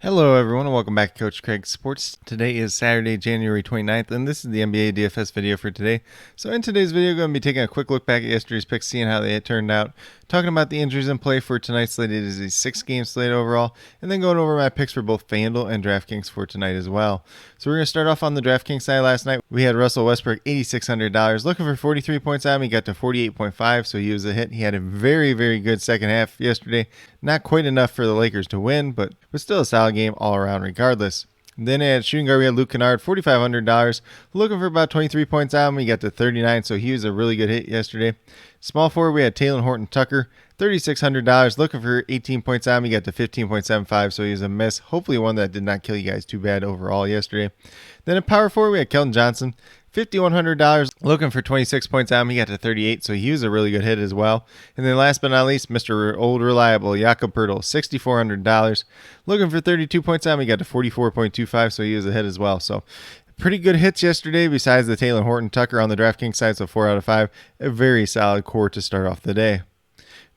Hello everyone and welcome back to Coach Craig Sports. Today is Saturday, January 29th, and this is the NBA DFS video for today. So in today's video, I'm going to be taking a quick look back at yesterday's picks, seeing how they turned out, talking about the injuries in play for tonight's slate. It is a 6-game slate overall, and then going over my picks for both FanDuel and DraftKings for tonight as well. So we're going to start off on the DraftKings side. Last night, we had Russell Westbrook, $8,600, looking for 43 points out of him. He got to 48.5, so he was a hit. He had a very, very good second half yesterday. Not quite enough for the Lakers to win, but still a solid game all around regardless. Then at shooting guard, we had Luke Kennard, $4,500, looking for about 23 points out of him. He got to 39, so he was a really good hit yesterday. Small forward, we had Taylor Horton-Tucker, $3,600, looking for 18 points out of him. He got to 15.75, so he was a miss. Hopefully one that did not kill you guys too bad overall yesterday. Then at power forward, we had Keldon Johnson, $5,100, looking for 26 points out of him. He got to 38, so he was a really good hit as well. And then last but not least, Mr. Old Reliable, Jakob Poeltl, $6,400, looking for 32 points out of him. He got to 44.25, so he was a hit as well. So pretty good hits yesterday besides the Taylor Horton-Tucker on the DraftKings side, so 4 out of 5. A very solid core to start off the day.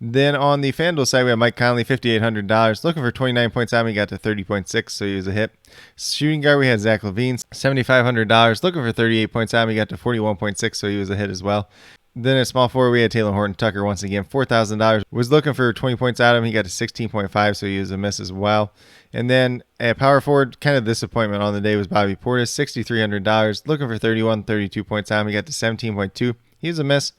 Then on the FanDuel side, we have Mike Conley, $5,800, looking for 29 points out of him. He got to 30.6, so he was a hit. Shooting guard, we had Zach LaVine, $7,500, looking for 38 points out of him. He got to 41.6, so he was a hit as well. Then at small forward, we had Taylor Horton-Tucker once again, $4,000, was looking for 20 points out of him. He got to 16.5, so he was a miss as well. And then at power forward, kind of disappointment on the day was Bobby Portis, $6,300, looking for 32 points out of him. He got to 17.2. He was a miss.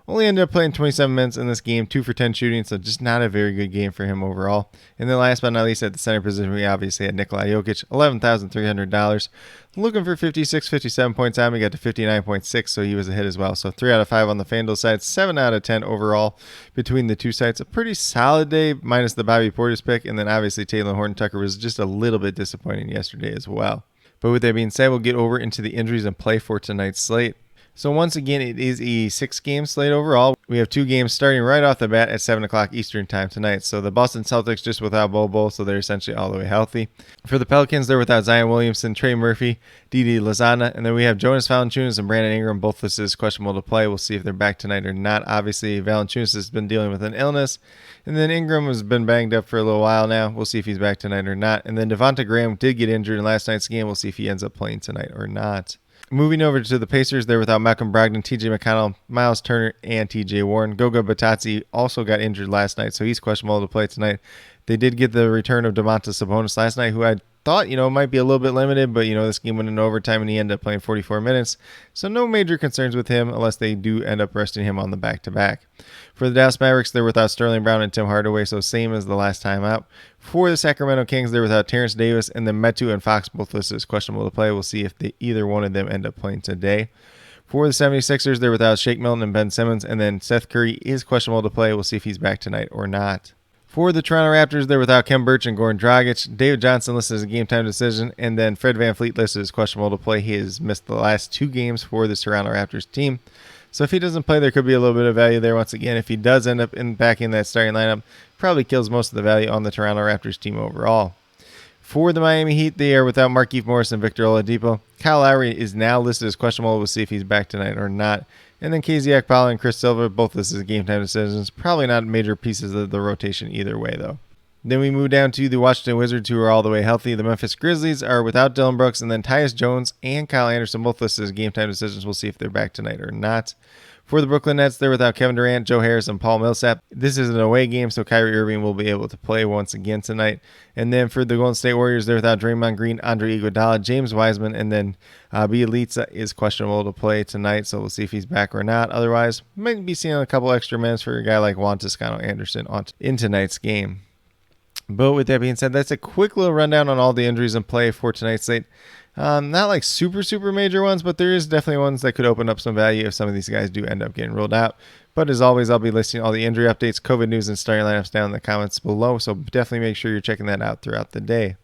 Only ended up playing 27 minutes in this game, 2 for 10 shooting, so just not a very good game for him overall. And then last but not least, at the center position, we obviously had Nikola Jokic, $11,300, looking for 57 points out of him. He got to 59.6, so he was a hit as well. So 3 out of 5 on the FanDuel side, 7 out of 10 overall between the two sites. A pretty solid day, minus the Bobby Portis pick, and then obviously Taylor Horton-Tucker was just a little bit disappointing yesterday as well. But with that being said, we'll get over into the injuries and play for tonight's slate. So once again, it is a 6-game slate overall. We have 2 games starting right off the bat at 7 o'clock Eastern time tonight. So the Boston Celtics just without Bol, so they're essentially all the way healthy. For the Pelicans, they're without Zion Williamson, Trey Murphy, Didi Lozana, and then we have Jonas Valanciunas and Brandon Ingram, both listed as questionable to play. We'll see if they're back tonight or not. Obviously, Valanciunas has been dealing with an illness, and then Ingram has been banged up for a little while now. We'll see if he's back tonight or not. And then Devonta Graham did get injured in last night's game. We'll see if he ends up playing tonight or not. Moving over to the Pacers, they're without Malcolm Brogdon, TJ McConnell, Miles Turner, and TJ Warren. Goga Batadze also got injured last night, so he's questionable to play tonight. They did get the return of Domantas Sabonis last night, who I thought, might be a little bit limited, but, this game went into overtime and he ended up playing 44 minutes. So no major concerns with him unless they do end up resting him on the back-to-back. For the Dallas Mavericks, they're without Sterling Brown and Tim Hardaway, so same as the last time out. For the Sacramento Kings, they're without Terrence Davis, and then Metu and Fox both listed as questionable to play. We'll see if either one of them end up playing today. For the 76ers, they're without Shake Milton and Ben Simmons, and then Seth Curry is questionable to play. We'll see if he's back tonight or not. For the Toronto Raptors, they're without Khem Birch and Goran Dragic. David Johnson listed as a game-time decision, and then Fred VanVleet listed as questionable to play. He has missed the last 2 games for the Toronto Raptors team. So if he doesn't play, there could be a little bit of value there once again. If he does end up back in that starting lineup, probably kills most of the value on the Toronto Raptors team overall. For the Miami Heat, they are without Markieff Morris and Victor Oladipo. Kyle Lowry is now listed as questionable. We'll see if he's back tonight or not. And then KZ Okpala and Chris Silva, both listed as game-time decisions. Probably not major pieces of the rotation either way, though. Then we move down to the Washington Wizards, who are all the way healthy. The Memphis Grizzlies are without Dillon Brooks, and then Tyus Jones and Kyle Anderson, both listed as game-time decisions. We'll see if they're back tonight or not. For the Brooklyn Nets, they're without Kevin Durant, Joe Harris, and Paul Millsap. This is an away game, so Kyrie Irving will be able to play once again tonight. And then for the Golden State Warriors, they're without Draymond Green, Andre Iguodala, James Wiseman, and then Bjelica is questionable to play tonight, so we'll see if he's back or not. Otherwise, might be seeing a couple extra minutes for a guy like Juan Toscano Anderson in tonight's game. But with that being said, that's a quick little rundown on all the injuries in play for tonight's slate. Not like super major ones, but there is definitely ones that could open up some value if some of these guys do end up getting ruled out. But as always, I'll be listing all the injury updates, COVID news, and starting lineups down in the comments below, so definitely make sure you're checking that out throughout the day.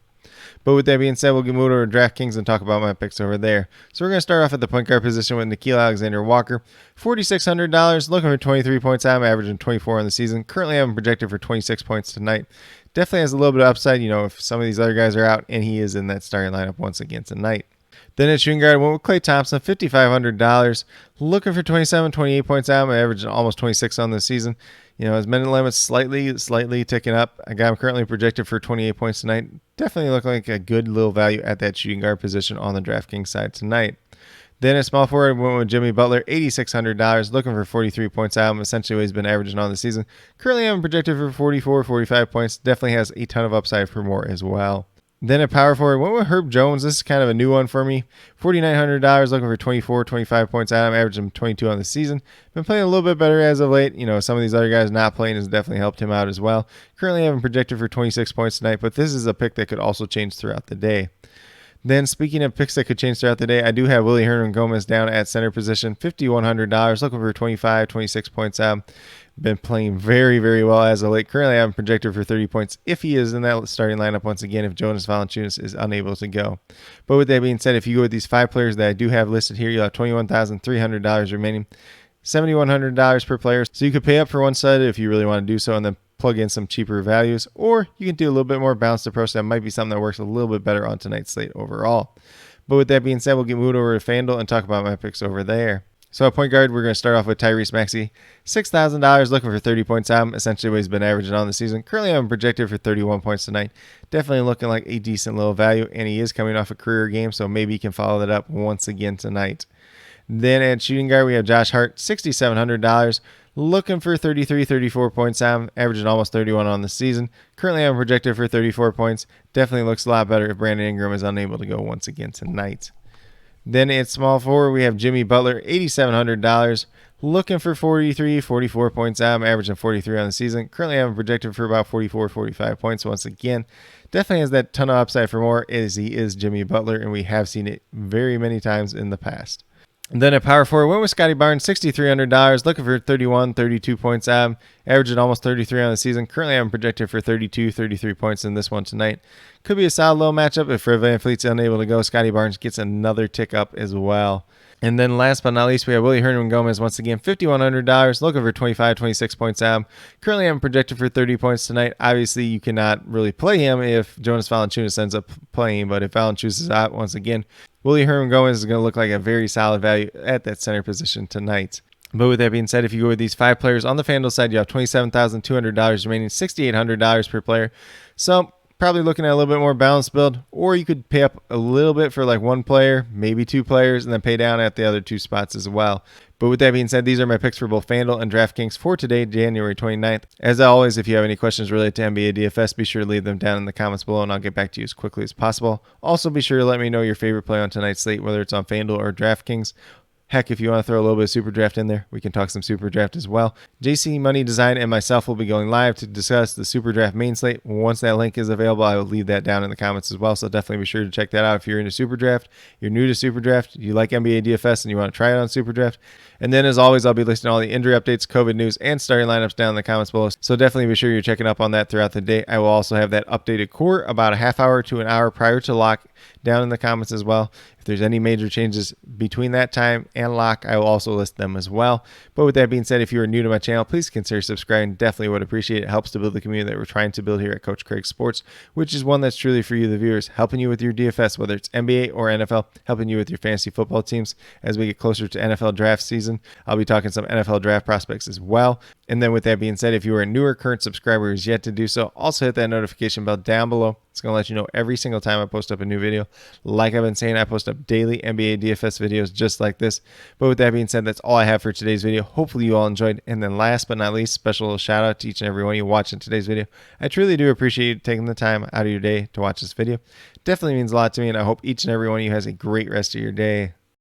But with that being said, we'll move over to DraftKings and talk about my picks over there. So we're going to start off at the point guard position with Nickeil Alexander-Walker, $4,600, looking for 23 points out. I'm averaging 24 on the season. Currently, I'm projected for 26 points tonight. Definitely has a little bit of upside, if some of these other guys are out, and he is in that starting lineup once again tonight. Then at shooting guard, I went with Klay Thompson, $5,500. Looking for 27, 28 points out. I'm averaging almost 26 on this season. His minute limit's slightly ticking up. I got him currently projected for 28 points tonight. Definitely looking like a good little value at that shooting guard position on the DraftKings side tonight. Then at small forward, I went with Jimmy Butler, $8,600, looking for 43 points out. Essentially what he's been averaging on the season. Currently I'm projected for 44, 45 points. Definitely has a ton of upside for more as well. Then at power forward, went with Herb Jones. This is kind of a new one for me. $4,900, looking for 24, 25 points out. I'm averaging 22 on the season. Been playing a little bit better as of late. Some of these other guys not playing has definitely helped him out as well. Currently having projected for 26 points tonight, but this is a pick that could also change throughout the day. Then speaking of picks that could change throughout the day, I do have Willie Hernangomez down at center position, $5,100, looking for 25, 26 points out. Been playing very, very well as of late. Currently, I'm projected for 30 points if he is in that starting lineup once again, if Jonas Valanciunas is unable to go. But with that being said, if you go with these 5 players that I do have listed here, you'll have $21,300 remaining, $7,100 per player. So you could pay up for one side if you really want to do so and then plug in some cheaper values, or you can do a little bit more balanced approach. That might be something that works a little bit better on tonight's slate overall. But with that being said, we'll get moved over to FanDuel and talk about my picks over there. So at point guard, we're going to start off with Tyrese Maxey, $6,000, looking for 30 points out. Essentially what he's been averaging on the season. Currently I'm projected for 31 points tonight. Definitely looking like a decent little value, and he is coming off a career game, so maybe he can follow that up once again tonight. Then at shooting guard, we have Josh Hart, $6,700, looking for 33, 34 points out, averaging almost 31 on the season. Currently I'm projected for 34 points. Definitely looks a lot better if Brandon Ingram is unable to go once again tonight. Then at small forward, we have Jimmy Butler, $8,700, looking for 43, 44 points out. I'm averaging 43 on the season. Currently, I'm projected for about 44, 45 points once again. Definitely has that ton of upside for more as he is Jimmy Butler, and we have seen it very many times in the past. And then at power forward, went with Scotty Barnes, $6,300, looking for 31, 32 points out, averaging almost 33 on the season. Currently, I'm projected for 32, 33 points in this one tonight. Could be a solid little matchup. If Fred VanVleet's unable to go, Scotty Barnes gets another tick up as well. And then last but not least, we have Willie Hernangomez once again, $5,100, looking for 25, 26 points out. Currently, I'm projected for 30 points tonight. Obviously, you cannot really play him if Jonas Valanciunas ends up playing, but if Valanciunas is out once again, Willie Hernangomez is going to look like a very solid value at that center position tonight. But with that being said, if you go with these 5 players on the FanDuel side, you have $27,200 remaining, $6,800 per player. So probably looking at a little bit more balanced build, or you could pay up a little bit for like 1 player, maybe 2 players, and then pay down at the other 2 spots as well. But with that being said, these are my picks for both FanDuel and DraftKings for today, January 29th. As always, if you have any questions related to NBA DFS, be sure to leave them down in the comments below, and I'll get back to you as quickly as possible. Also, be sure to let me know your favorite play on tonight's slate, whether it's on FanDuel or DraftKings. Heck, if you want to throw a little bit of Super Draft in there, we can talk some Super Draft as well. JC Money Design and myself will be going live to discuss the Super Draft main slate. Once that link is available, I will leave that down in the comments as well, so definitely be sure to check that out if you're into Super Draft, you're new to Super Draft, you like NBA DFS, and you want to try it on Super Draft. And then, as always, I'll be listing all the injury updates, COVID news, and starting lineups down in the comments below, so definitely be sure you're checking up on that throughout the day. I will also have that updated core about a half hour to an hour prior to lock down in the comments as well. If there's any major changes between that time and lock, I will also list them as well. But with that being said, if you are new to my channel, please consider subscribing. Definitely would appreciate it. It helps to build the community that we're trying to build here at Coach Craig Sports, which is one that's truly for you, the viewers, helping you with your DFS, whether it's NBA or NFL, helping you with your fantasy football teams. As we get closer to NFL draft season, I'll be talking some NFL draft prospects as well. And then with that being said, if you are a newer current subscriber who's yet to do so, also hit that notification bell down below. It's going to let you know every single time I post up a new video. Like I've been saying, I post up daily NBA DFS videos just like this. But with that being said, that's all I have for today's video. Hopefully you all enjoyed. And then last but not least, special shout out to each and every one of you watching today's video. I truly do appreciate you taking the time out of your day to watch this video. Definitely means a lot to me, and I hope each and every one of you has a great rest of your day.